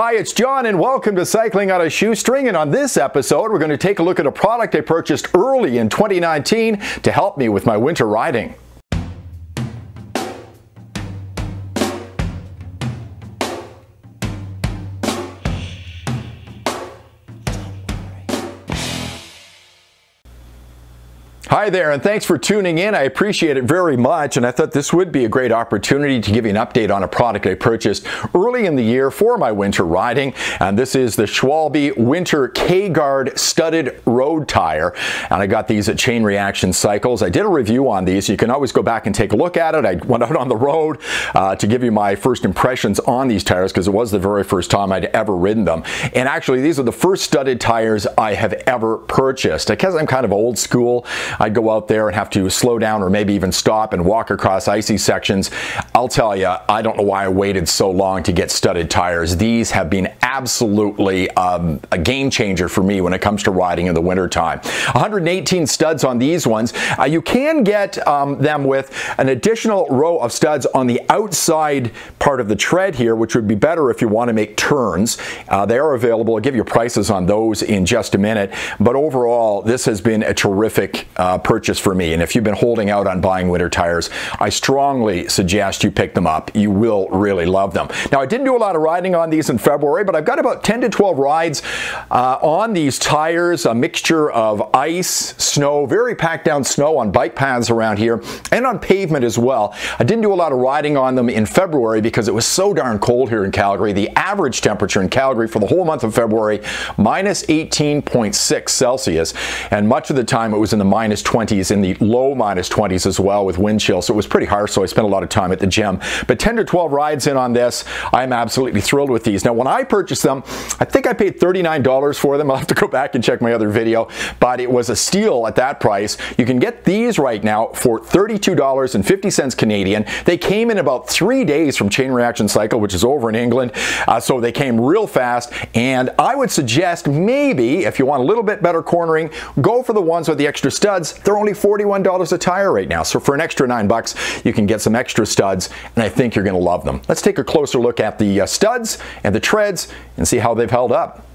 Hi, it's John and welcome to Cycling on a Shoestring, and on this episode we're going to take a look at a product I purchased early in 2019 to help me with my winter riding. Hi there, and thanks for tuning in. I appreciate it very much, and I thought this would be a great opportunity to give you an update on a product I purchased early in the year for my winter riding, and this is the Schwalbe Winter K-Guard Studded Road Tire, and I got these at Chain Reaction Cycles. I did a review on these. You can always go back and take a look at it. I went out on the road to give you my first impressions on these tires because it was the very first time I'd ever ridden them, and actually these are the first studded tires I have ever purchased. Because I'm kind of old school, I'd go out there and have to slow down or maybe even stop and walk across icy sections. I'll tell you, I don't know why I waited so long to get studded tires. These have been absolutely a game changer for me when it comes to riding in the wintertime. 118 studs on these ones. You can get them with an additional row of studs on the outside part of the tread here, which would be better if you want to make turns. They are available. I'll give you prices on those in just a minute. But overall, this has been a terrific purchase for me, and if you've been holding out on buying winter tires, I strongly suggest you pick them up. You will really love them. Now, I didn't do a lot of riding on these in February, but I've got about 10 to 12 rides on these tires, a mixture of ice, snow, very packed down snow on bike paths around here, and on pavement as well. I didn't do a lot of riding on them in February because it was so darn cold here in Calgary. The average temperature in Calgary for the whole month of February, minus 18.6 Celsius, and much of the time it was in the minus 20s, in the low minus 20s as well with wind chill, so it was pretty harsh, so I spent a lot of time at the gym. But 10 to 12 rides in on this, I'm absolutely thrilled with these. Now, when I purchased them, I think I paid $39 for them. I'll have to go back and check my other video, but it was a steal at that price. You can get these right now for $32.50 Canadian. They came in about 3 days from Chain Reaction Cycle, which is over in England, so they came real fast, and I would suggest maybe, if you want a little bit better cornering, go for the ones with the extra studs. They're only $41 a tire right now, so for an extra $9 you can get some extra studs, and I think you're going to love them. Let's take a closer look at the studs and the treads and see how they've held up.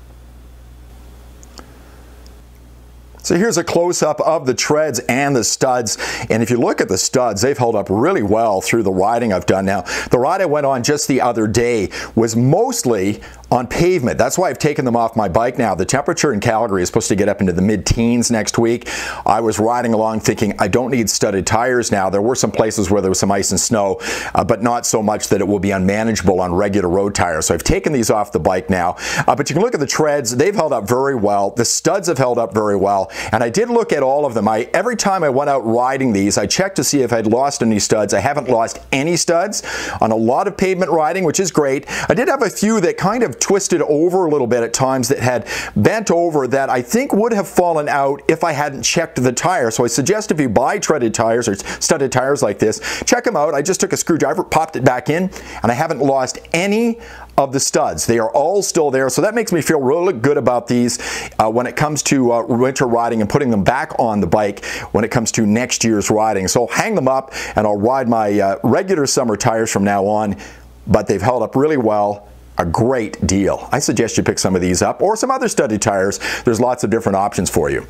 So here's a close-up of the treads and the studs, and if you look at the studs, they've held up really well through the riding I've done now. The ride I went on just the other day was mostly on pavement. That's why I've taken them off my bike now. The temperature in Calgary is supposed to get up into the mid-teens next week. I was riding along thinking I don't need studded tires now. There were some places where there was some ice and snow, but not so much that it will be unmanageable on regular road tires. So I've taken these off the bike now, but you can look at the treads. They've held up very well. The studs have held up very well, and I did look at all of them. Every time I went out riding these, I checked to see if I'd lost any studs. I haven't lost any studs on a lot of pavement riding, which is great. I did have a few that kind of twisted over a little bit at times, that had bent over, that I think would have fallen out if I hadn't checked the tire. So I suggest if you buy treaded tires or studded tires like this, check them out. I just took a screwdriver, popped it back in, and I haven't lost any of the studs. They are all still there, so that makes me feel really good about these when it comes to winter riding and putting them back on the bike when it comes to next year's riding. So hang them up and I'll ride my regular summer tires from now on, but they've held up really well. A great deal. I suggest you pick some of these up or some other studded tires. There's lots of different options for you.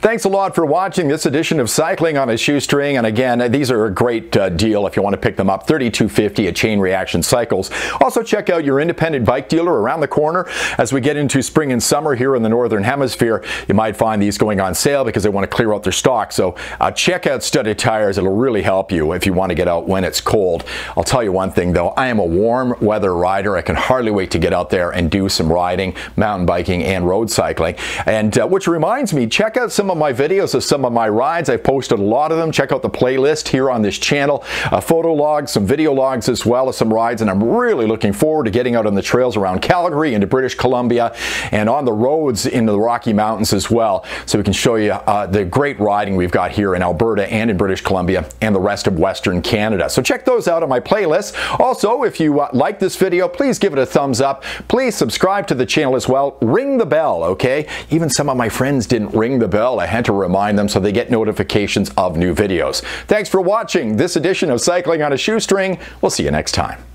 Thanks a lot for watching this edition of Cycling on a Shoestring, and again, these are a great deal if you want to pick them up. $32.50 at Chain Reaction Cycles. Also check out your independent bike dealer around the corner. As we get into spring and summer here in the Northern Hemisphere, you might find these going on sale because they want to clear out their stock. So check out studded tires. It'll really help you if you want to get out when it's cold. I'll tell you one thing though, I am a warm weather rider. I can hardly wait to get out there and do some riding, mountain biking, and road cycling. And which reminds me, check out some of my videos of some of my rides. I've posted a lot of them. Check out the playlist here on this channel. Photo logs, some video logs as well as some rides, and I'm really looking forward to getting out on the trails around Calgary, into British Columbia, and on the roads into the Rocky Mountains as well, so we can show you the great riding we've got here in Alberta and in British Columbia and the rest of Western Canada. So check those out on my playlist. Also, if you like this video, please give it a thumbs up. Please subscribe to the channel as well. Ring the bell, okay? Even some of my friends didn't ring the bell. I had to remind them so they get notifications of new videos. Thanks for watching this edition of Cycling on a Shoestring. We'll see you next time.